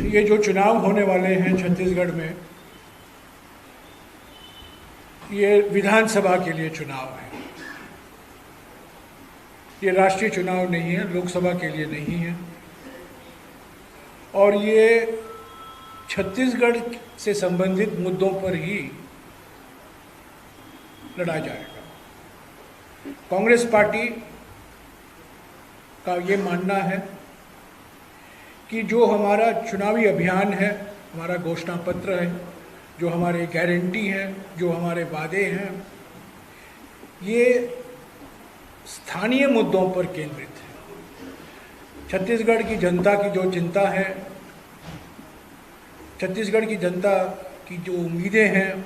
ये जो चुनाव होने वाले हैं छत्तीसगढ़ में, ये विधानसभा के लिए चुनाव है। ये राष्ट्रीय चुनाव नहीं है, लोकसभा के लिए नहीं है। और ये छत्तीसगढ़ से संबंधित मुद्दों पर ही लड़ा जाएगा। कांग्रेस पार्टी का ये मानना है कि जो हमारा चुनावी अभियान है, हमारा घोषणा पत्र है, जो हमारे गारंटी हैं, जो हमारे वादे हैं, ये स्थानीय मुद्दों पर केंद्रित है। छत्तीसगढ़ की जनता की जो चिंता है, छत्तीसगढ़ की जनता की जो उम्मीदें हैं,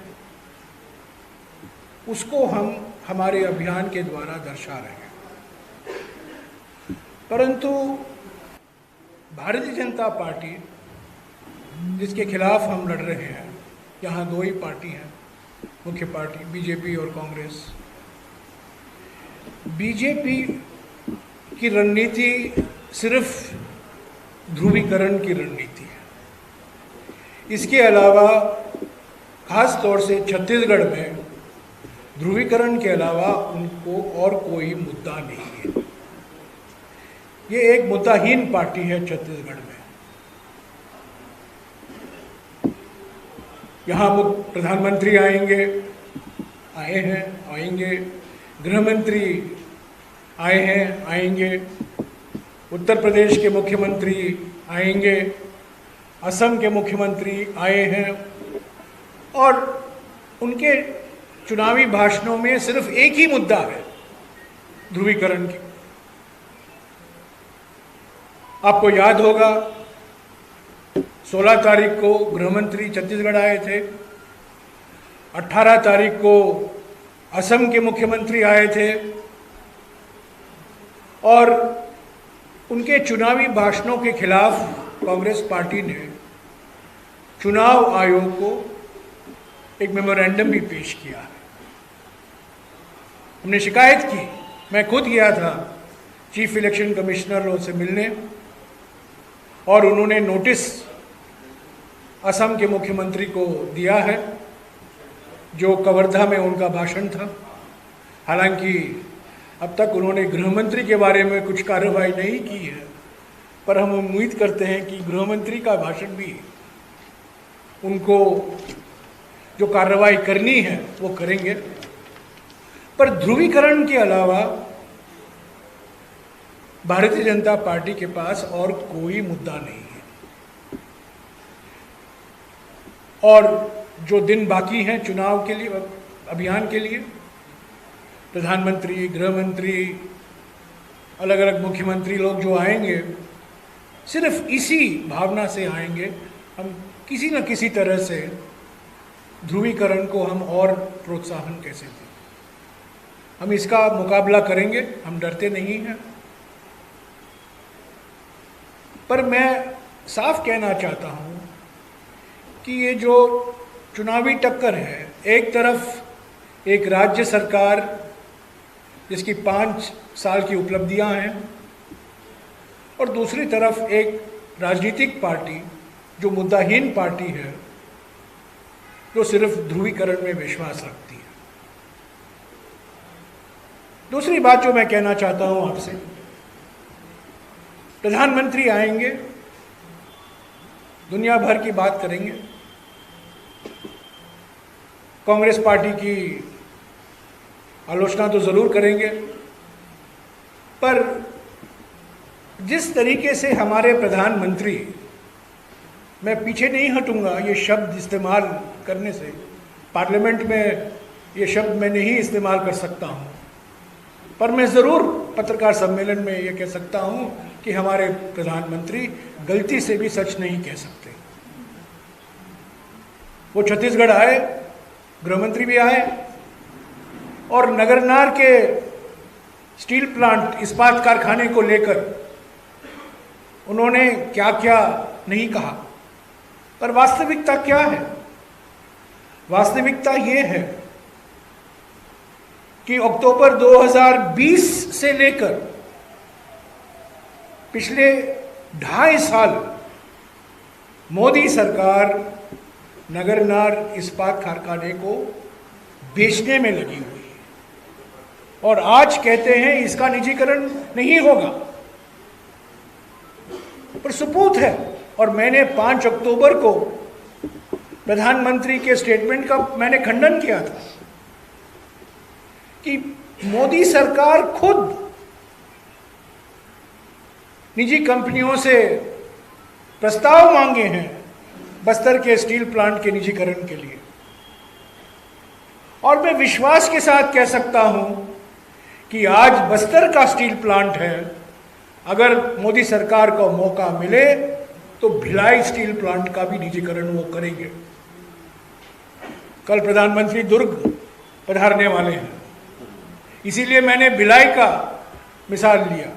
उसको हम हमारे अभियान के द्वारा दर्शा रहे हैं। परंतु भारतीय जनता पार्टी, जिसके खिलाफ हम लड़ रहे हैं, यहाँ दो ही पार्टी हैं, मुख्य पार्टी बीजेपी और कांग्रेस। बीजेपी की रणनीति सिर्फ ध्रुवीकरण की रणनीति है। इसके अलावा खास तौर से छत्तीसगढ़ में ध्रुवीकरण के अलावा उनको और कोई मुद्दा नहीं है। ये एक मुद्दाहीन पार्टी है छत्तीसगढ़ में। यहाँ प्रधानमंत्री आएंगे, आए हैं, आएंगे, गृह मंत्री आए हैं, आएंगे, उत्तर प्रदेश के मुख्यमंत्री आएंगे, असम के मुख्यमंत्री आए हैं, और उनके चुनावी भाषणों में सिर्फ एक ही मुद्दा है, ध्रुवीकरण की। आपको याद होगा 16 तारीख को गृह मंत्री छत्तीसगढ़ आए थे, 18 तारीख को असम के मुख्यमंत्री आए थे, और उनके चुनावी भाषणों के खिलाफ कांग्रेस पार्टी ने चुनाव आयोग को एक मेमोरेंडम भी पेश किया है। हमने शिकायत की, मैं खुद गया था चीफ इलेक्शन कमिश्नर से मिलने, और उन्होंने नोटिस असम के मुख्यमंत्री को दिया है, जो कवर्धा में उनका भाषण था। हालांकि अब तक उन्होंने गृह मंत्री के बारे में कुछ कार्रवाई नहीं की है, पर हम उम्मीद करते हैं कि गृह मंत्री का भाषण भी उनको जो कार्रवाई करनी है वो करेंगे। पर ध्रुवीकरण के अलावा भारतीय जनता पार्टी के पास और कोई मुद्दा नहीं है। और जो दिन बाकी हैं चुनाव के लिए, अभियान के लिए, प्रधानमंत्री, गृह मंत्री, अलग अलग मुख्यमंत्री लोग जो आएंगे, सिर्फ इसी भावना से आएंगे, हम किसी न किसी तरह से ध्रुवीकरण को हम और प्रोत्साहन कैसे दें। हम इसका मुकाबला करेंगे, हम डरते नहीं हैं। पर मैं साफ कहना चाहता हूं कि ये जो चुनावी टक्कर है, एक तरफ एक राज्य सरकार जिसकी 5 साल की उपलब्धियां हैं, और दूसरी तरफ एक राजनीतिक पार्टी जो मुद्दाहीन पार्टी है, जो सिर्फ ध्रुवीकरण में विश्वास रखती है। दूसरी बात जो मैं कहना चाहता हूं आपसे, प्रधानमंत्री आएंगे, दुनिया भर की बात करेंगे, कांग्रेस पार्टी की आलोचना तो जरूर करेंगे, पर जिस तरीके से हमारे प्रधानमंत्री, मैं पीछे नहीं हटूंगा ये शब्द इस्तेमाल करने से, पार्लियामेंट में ये शब्द मैं नहीं इस्तेमाल कर सकता हूं, पर मैं ज़रूर पत्रकार सम्मेलन में ये कह सकता हूं कि हमारे प्रधानमंत्री गलती से भी सच नहीं कह सकते। वो छत्तीसगढ़ आए, गृहमंत्री भी आए, और नगरनार के स्टील प्लांट, इस्पात कारखाने को लेकर उन्होंने क्या क्या नहीं कहा, पर वास्तविकता क्या है? वास्तविकता ये है कि अक्टूबर 2020 से लेकर पिछले 2.5 साल मोदी सरकार नगरनार इस्पात कारखाने को बेचने में लगी हुई है और आज कहते हैं इसका निजीकरण नहीं होगा, पर सबूत है। और मैंने 5 अक्टूबर को प्रधानमंत्री के स्टेटमेंट का मैंने खंडन किया था कि मोदी सरकार खुद निजी कंपनियों से प्रस्ताव मांगे हैं बस्तर के स्टील प्लांट के निजीकरण के लिए। और मैं विश्वास के साथ कह सकता हूं कि आज बस्तर का स्टील प्लांट है, अगर मोदी सरकार को मौका मिले तो भिलाई स्टील प्लांट का भी निजीकरण वो करेंगे। कल प्रधानमंत्री दुर्ग पधारने वाले हैं, इसीलिए मैंने भिलाई का मिसाल लिया।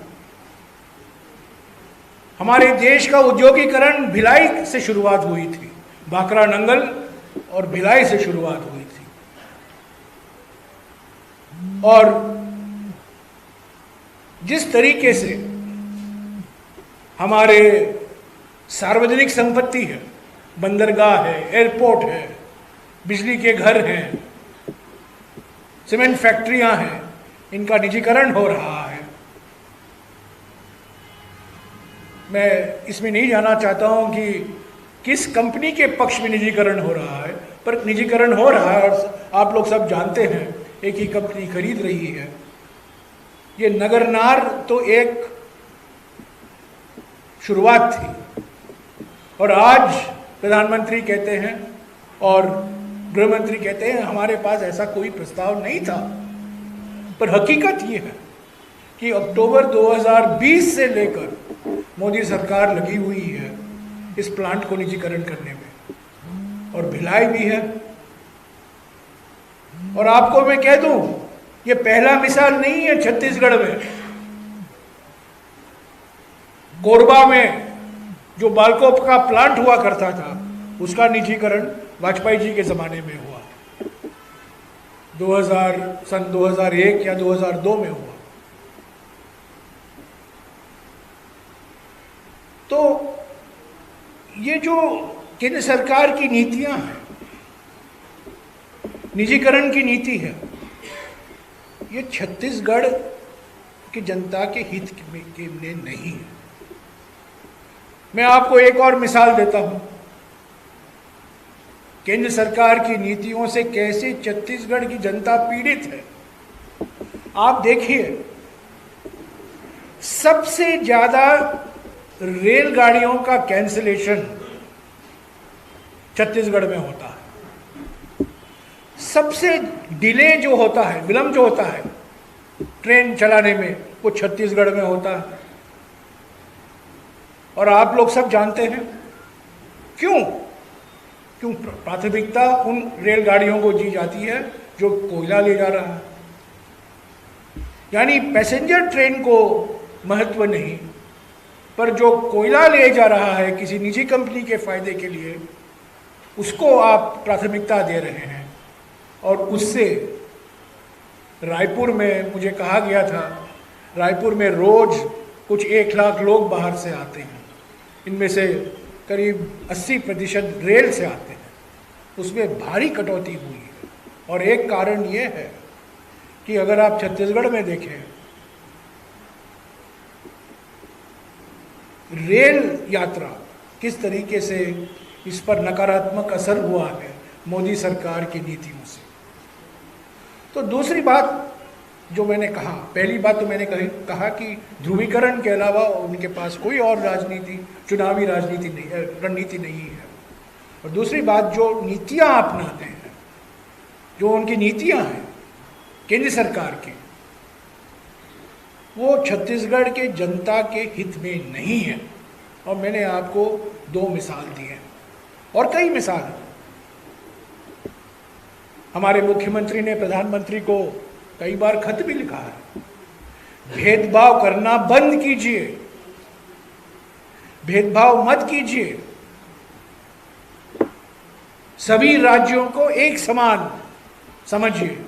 हमारे देश का औद्योगिकरण भिलाई से शुरुआत हुई थी, भाखड़ा नंगल और भिलाई से शुरुआत हुई थी। और जिस तरीके से हमारे सार्वजनिक संपत्ति है, बंदरगाह है, एयरपोर्ट है, बिजली के घर हैं, सीमेंट फैक्ट्रियां हैं, इनका निजीकरण हो रहा है। मैं इसमें नहीं जाना चाहता हूं कि किस कंपनी के पक्ष में निजीकरण हो रहा है, पर निजीकरण हो रहा है और आप लोग सब जानते हैं एक ही कंपनी खरीद रही है। ये नगरनार तो एक शुरुआत थी और आज प्रधानमंत्री कहते हैं और गृहमंत्री कहते हैं हमारे पास ऐसा कोई प्रस्ताव नहीं था। पर हकीकत ये है कि अक्टूबर 2020 से लेकर मोदी सरकार लगी हुई है इस प्लांट को निजीकरण करने में, और भिलाई भी है। और आपको मैं कह दूं, ये पहला मिसाल नहीं है। छत्तीसगढ़ में कोरबा में जो बालकोप का प्लांट हुआ करता था, उसका निजीकरण वाजपेयी जी के जमाने में हुआ, 2001 या 2002 में हुआ। तो ये जो केंद्र सरकार की नीतियां हैं, निजीकरण की नीति है, ये छत्तीसगढ़ की जनता के हित के लिए नहीं है। मैं आपको एक और मिसाल देता हूं, केंद्र सरकार की नीतियों से कैसे छत्तीसगढ़ की जनता पीड़ित है। आप देखिए, सबसे ज्यादा रेलगाड़ियों का कैंसिलेशन छत्तीसगढ़ में होता है। सबसे डिले जो होता है, विलंब जो होता है ट्रेन चलाने में, वो छत्तीसगढ़ में होता है। और आप लोग सब जानते हैं क्यों प्राथमिकता उन रेलगाड़ियों को दी जाती है जो कोयला ले जा रहा है। यानी पैसेंजर ट्रेन को महत्व नहीं, पर जो कोयला ले जा रहा है किसी निजी कंपनी के फायदे के लिए, उसको आप प्राथमिकता दे रहे हैं। और उससे रायपुर में मुझे कहा गया था, रायपुर में रोज कुछ 1 लाख लोग बाहर से आते हैं, इनमें से करीब 80% रेल से आते हैं। उसमें भारी कटौती हुई है। और एक कारण ये है कि अगर आप छत्तीसगढ़ में देखें, रेल यात्रा किस तरीके से इस पर नकारात्मक असर हुआ है मोदी सरकार की नीतियों से। तो दूसरी बात जो मैंने कहा, पहली बात तो मैंने कहा कि ध्रुवीकरण के अलावा उनके पास कोई और राजनीति, चुनावी राजनीति नहीं, रणनीति नहीं है। और दूसरी बात, जो नीतियां अपनाते हैं, जो उनकी नीतियां हैं केंद्र सरकार की, वो छत्तीसगढ़ के जनता के हित में नहीं है। और मैंने आपको 2 मिसाल दी हैं और कई मिसाल हैं। हमारे मुख्यमंत्री ने प्रधानमंत्री को कई बार खत भी लिखा है, भेदभाव करना बंद कीजिए, भेदभाव मत कीजिए, सभी राज्यों को एक समान समझिए,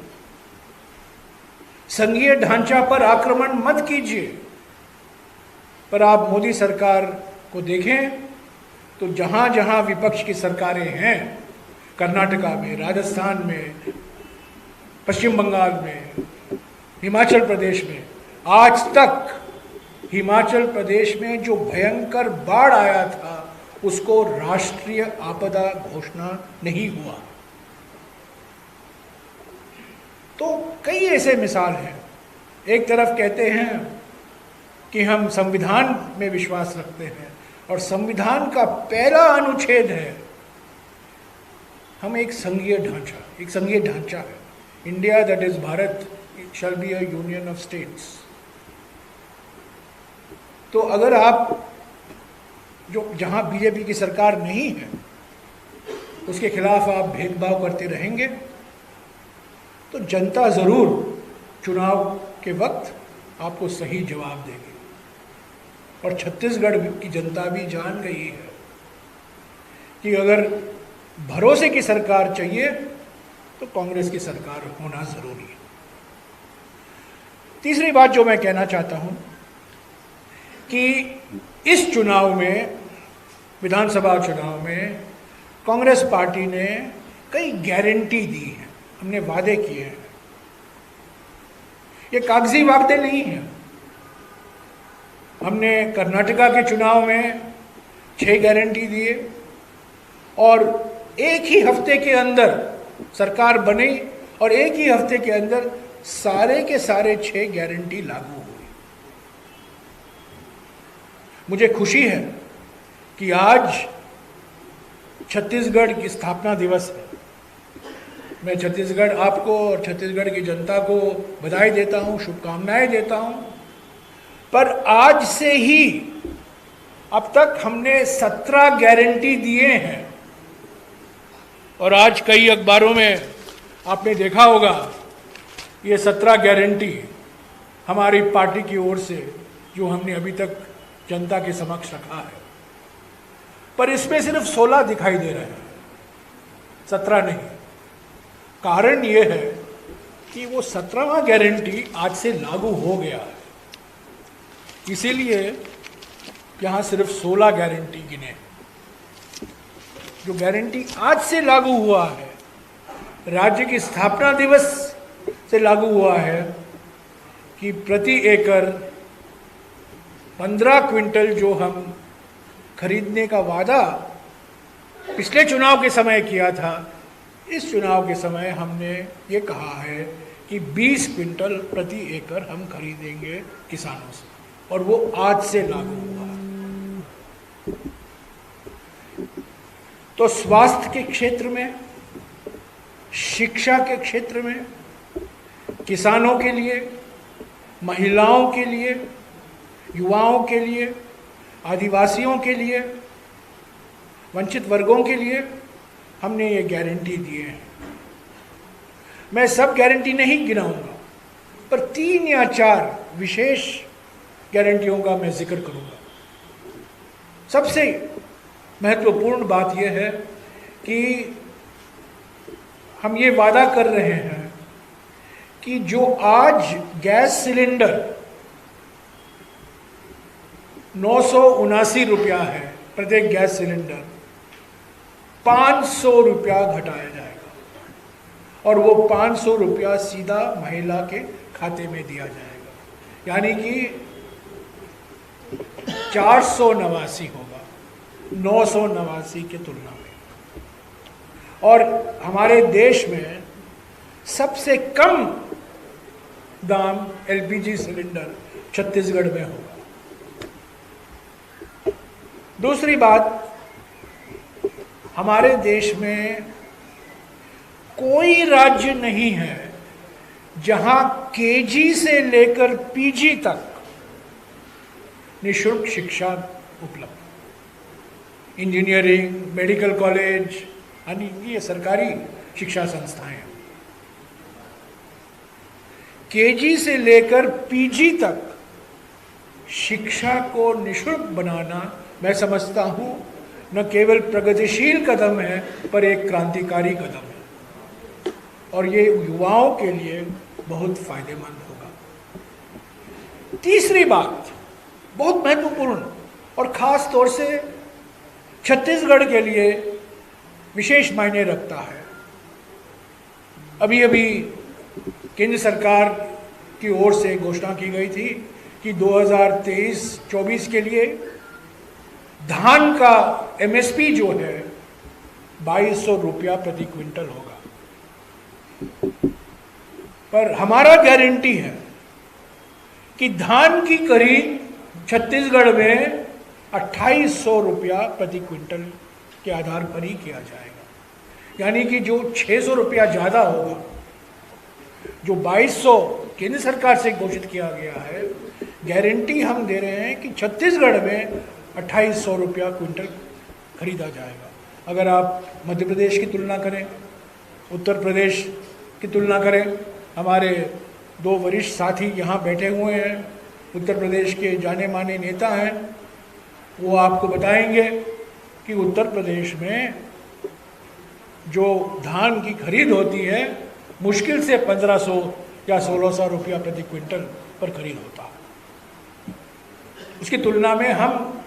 संघीय ढांचा पर आक्रमण मत कीजिए। पर आप मोदी सरकार को देखें, तो जहाँ जहाँ विपक्ष की सरकारें हैं, कर्नाटका में, राजस्थान में, पश्चिम बंगाल में, हिमाचल प्रदेश में, आज तक हिमाचल प्रदेश में जो भयंकर बाढ़ आया था उसको राष्ट्रीय आपदा घोषणा नहीं हुआ। तो कई ऐसे मिसाल हैं। एक तरफ कहते हैं कि हम संविधान में विश्वास रखते हैं और संविधान का पहला अनुच्छेद है हम एक संघीय ढांचा है। India that is Bharat shall be a union of states. तो अगर आप जो जहां बीजेपी की सरकार नहीं है उसके खिलाफ आप भेदभाव करते रहेंगे तो जनता जरूर चुनाव के वक्त आपको सही जवाब देगी। और छत्तीसगढ़ की जनता भी जान गई है कि अगर भरोसे की सरकार चाहिए तो कांग्रेस की सरकार होना जरूरी है। तीसरी बात जो मैं कहना चाहता हूं कि इस चुनाव में, विधानसभा चुनाव में, कांग्रेस पार्टी ने कई गारंटी दी है, हमने वादे किए हैं। ये कागजी वादे नहीं हैं। हमने कर्नाटका के चुनाव में 6 गारंटी दिए और एक ही हफ्ते के अंदर सरकार बनी और एक ही हफ्ते के अंदर सारे के सारे 6 गारंटी लागू हुई। मुझे खुशी है कि आज छत्तीसगढ़ की स्थापना दिवस है। मैं छत्तीसगढ़ आपको और छत्तीसगढ़ की जनता को बधाई देता हूं, शुभकामनाएं देता हूं। पर आज से ही अब तक हमने 17 गारंटी दिए हैं और आज कई अखबारों में आपने देखा होगा ये 17 गारंटी हमारी पार्टी की ओर से जो हमने अभी तक जनता के समक्ष रखा है। पर इसमें सिर्फ 16 दिखाई दे रहे हैं, 17 नहीं। कारण ये है कि वो 17वां गारंटी आज से लागू हो गया है, इसीलिए यहां सिर्फ 16 गारंटी गिने। जो गारंटी आज से लागू हुआ है, राज्य की स्थापना दिवस से लागू हुआ है कि प्रति एकड़ 15 क्विंटल जो हम खरीदने का वादा पिछले चुनाव के समय किया था, इस चुनाव के समय हमने ये कहा है कि 20 क्विंटल प्रति एकड़ हम खरीदेंगे किसानों से, और वो आज से लागू हुआ। तो स्वास्थ्य के क्षेत्र में, शिक्षा के क्षेत्र में, किसानों के लिए, महिलाओं के लिए, युवाओं के लिए, आदिवासियों के लिए, वंचित वर्गों के लिए हमने ये गारंटी दिए हैं। मैं सब गारंटी नहीं गिनाऊंगा, पर 3 या 4 विशेष गारंटियों का मैं जिक्र करूंगा। सबसे महत्वपूर्ण बात यह है कि हम ये वादा कर रहे हैं कि जो आज गैस सिलेंडर 979 रुपया है प्रत्येक गैस सिलेंडर, 500 रुपया घटाया जाएगा और वो 500 रुपया सीधा महिला के खाते में दिया जाएगा, यानी कि 489 होगा 989 की तुलना में। और हमारे देश में सबसे कम दाम एलपीजी सिलेंडर छत्तीसगढ़ में होगा। दूसरी बात, हमारे देश में कोई राज्य नहीं है जहां केजी से लेकर पीजी तक निःशुल्क शिक्षा उपलब्ध। इंजीनियरिंग, मेडिकल कॉलेज, यानी ये सरकारी शिक्षा संस्थाएं हैं। केजी से लेकर पीजी तक शिक्षा को निःशुल्क बनाना मैं समझता हूं न केवल प्रगतिशील कदम है, पर एक क्रांतिकारी कदम है और ये युवाओं के लिए बहुत फायदेमंद होगा। तीसरी बात बहुत महत्वपूर्ण और खास तौर से छत्तीसगढ़ के लिए विशेष मायने रखता है। अभी अभी केंद्र सरकार की ओर से घोषणा की गई थी कि 2023-24 के लिए धान का एमएसपी जो है 2200 रुपया प्रति क्विंटल होगा। पर हमारा गारंटी है कि धान की खरीद छत्तीसगढ़ में 2800 रुपया प्रति क्विंटल के आधार पर ही किया जाएगा। यानी कि जो 600 रुपया ज़्यादा होगा, जो 2200 केंद्र सरकार से घोषित किया गया है, गारंटी हम दे रहे हैं कि छत्तीसगढ़ में 2800 रुपया क्विंटल खरीदा जाएगा। अगर आप मध्य प्रदेश की तुलना करें, उत्तर प्रदेश की तुलना करें, हमारे दो वरिष्ठ साथी यहाँ बैठे हुए हैं, उत्तर प्रदेश के जाने माने नेता हैं, वो आपको बताएंगे कि उत्तर प्रदेश में जो धान की खरीद होती है मुश्किल से 1500 या 1600 रुपया प्रति क्विंटल पर खरीद होता है। उसकी तुलना में हम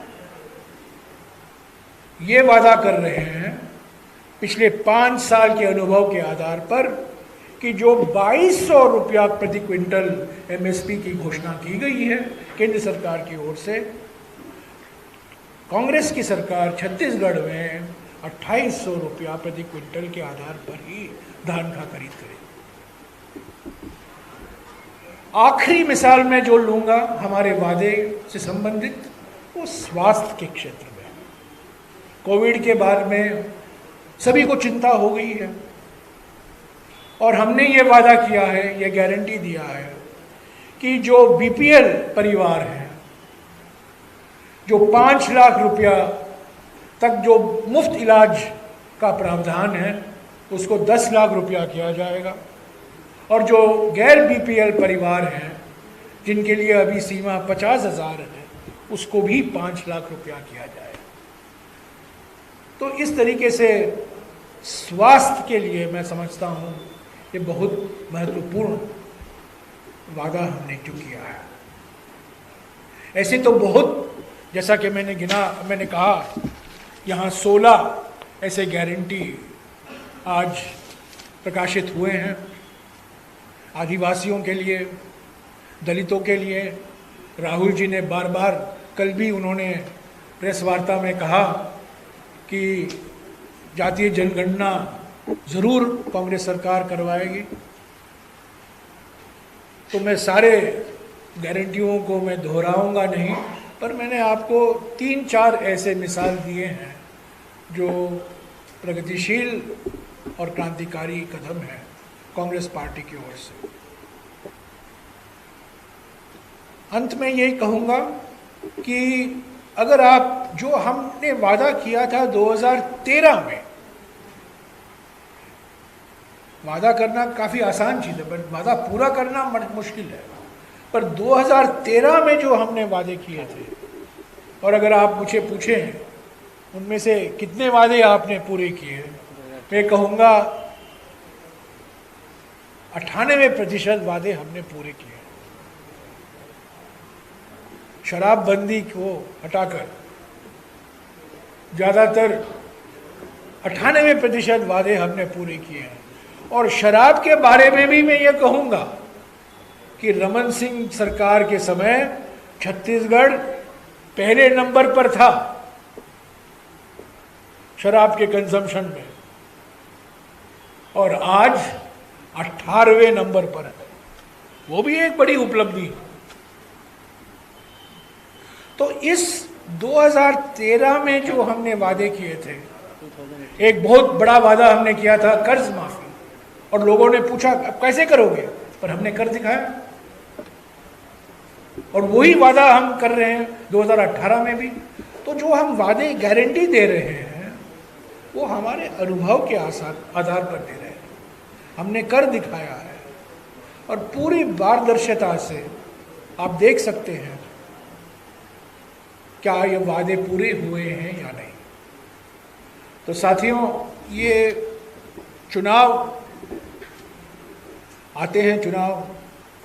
ये वादा कर रहे हैं पिछले 5 साल के अनुभव के आधार पर कि जो 2200 रुपया प्रति क्विंटल एमएसपी की घोषणा की गई है केंद्र सरकार की ओर से, कांग्रेस की सरकार छत्तीसगढ़ में 2800 रुपया प्रति क्विंटल के आधार पर ही धान का खरीद करेगी। आखिरी मिसाल मैं जो लूंगा हमारे वादे से संबंधित, वो स्वास्थ्य के क्षेत्र में। कोविड के बारे में सभी को चिंता हो गई है और हमने ये वादा किया है, ये गारंटी दिया है कि जो बीपीएल परिवार हैं, जो 5 लाख रुपया तक जो मुफ्त इलाज का प्रावधान है, उसको 10 लाख रुपया किया जाएगा। और जो गैर बीपीएल परिवार हैं, जिनके लिए अभी सीमा 50,000 है, उसको भी 5 लाख रुपया किया जाएगा। तो इस तरीके से स्वास्थ्य के लिए मैं समझता हूँ ये बहुत महत्वपूर्ण वादा हमने जो किया है। ऐसे तो बहुत, जैसा कि मैंने कहा, यहाँ 16 ऐसे गारंटी आज प्रकाशित हुए हैं। आदिवासियों के लिए, दलितों के लिए राहुल जी ने बार बार, कल भी उन्होंने प्रेस वार्ता में कहा कि जातीय जनगणना ज़रूर कांग्रेस सरकार करवाएगी। तो मैं सारे गारंटियों को मैं दोहराऊंगा नहीं, पर मैंने आपको 3-4 ऐसे मिसाल दिए हैं जो प्रगतिशील और क्रांतिकारी कदम है कांग्रेस पार्टी की ओर से। अंत में यही कहूँगा कि अगर आप, जो हमने वादा किया था 2013 में, वादा करना काफ़ी आसान चीज़ है पर वादा पूरा करना मुश्किल है, पर 2013 में जो हमने वादे किए थे, और अगर आप मुझे पूछें उनमें से कितने वादे आपने पूरे किए, मैं कहूँगा 98% वादे हमने पूरे किए। शराबबंदी को हटाकर ज़्यादातर 98% वादे हमने पूरे किए हैं। और शराब के बारे में भी मैं ये कहूँगा कि रमन सिंह सरकार के समय छत्तीसगढ़ पहले नंबर पर था शराब के कंजम्पशन में, और आज 18वें नंबर पर है। वो भी एक बड़ी उपलब्धि है। तो इस 2013 में जो हमने वादे किए थे, एक बहुत बड़ा वादा हमने किया था कर्ज माफी, और लोगों ने पूछा अब कैसे करोगे, पर हमने कर दिखाया। और वही वादा हम कर रहे हैं 2018 में भी। तो जो हम वादे गारंटी दे रहे हैं वो हमारे अनुभव के आधार पर दे रहे हैं, हमने कर दिखाया है, और पूरी पारदर्शिता से आप देख सकते हैं क्या ये वादे पूरे हुए हैं या नहीं। तो साथियों, ये चुनाव आते हैं, चुनाव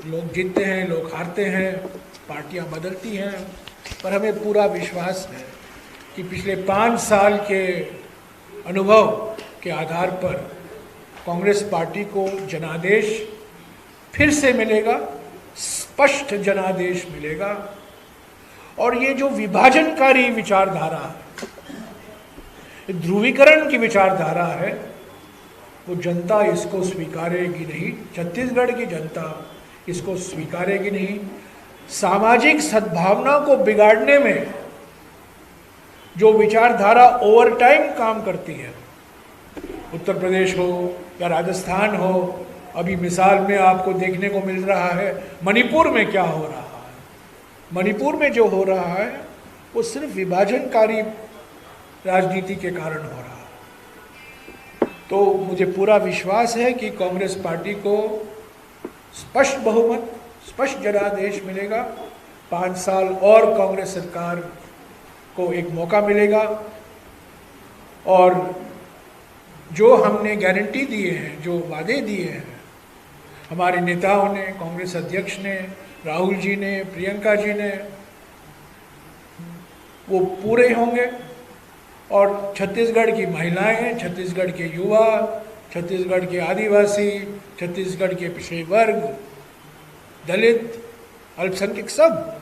लोग जीतते हैं, लोग हारते हैं, पार्टियां बदलती हैं, पर हमें पूरा विश्वास है कि पिछले 5 साल के अनुभव के आधार पर कांग्रेस पार्टी को जनादेश फिर से मिलेगा, स्पष्ट जनादेश मिलेगा। और ये जो विभाजनकारी विचारधारा है, ध्रुवीकरण की विचारधारा है, वो जनता इसको स्वीकारेगी नहीं। छत्तीसगढ़ की जनता इसको स्वीकारेगी नहीं। सामाजिक सद्भावना को बिगाड़ने में जो विचारधारा ओवर टाइम काम करती है, उत्तर प्रदेश हो या राजस्थान हो, अभी मिसाल में आपको देखने को मिल रहा है मणिपुर में क्या हो रहा है। मणिपुर में जो हो रहा है वो सिर्फ विभाजनकारी राजनीति के कारण हो रहा है। तो मुझे पूरा विश्वास है कि कांग्रेस पार्टी को स्पष्ट बहुमत, स्पष्ट जनादेश मिलेगा। 5 साल और कांग्रेस सरकार को एक मौका मिलेगा और जो हमने गारंटी दिए हैं, जो वादे दिए हैं हमारे नेताओं ने, कांग्रेस अध्यक्ष ने, राहुल जी ने, प्रियंका जी ने, वो पूरे होंगे। और छत्तीसगढ़ की महिलाएं, छत्तीसगढ़ के युवा, छत्तीसगढ़ के आदिवासी, छत्तीसगढ़ के पिछड़े वर्ग, दलित, अल्पसंख्यक, सब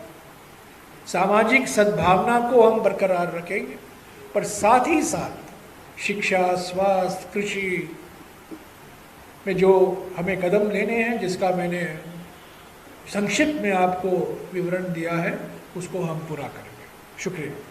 सामाजिक सद्भावना को हम बरकरार रखेंगे। पर साथ ही साथ शिक्षा, स्वास्थ्य, कृषि में जो हमें कदम लेने हैं, जिसका मैंने संक्षिप्त में आपको विवरण दिया है, उसको हम पूरा करेंगे। शुक्रिया।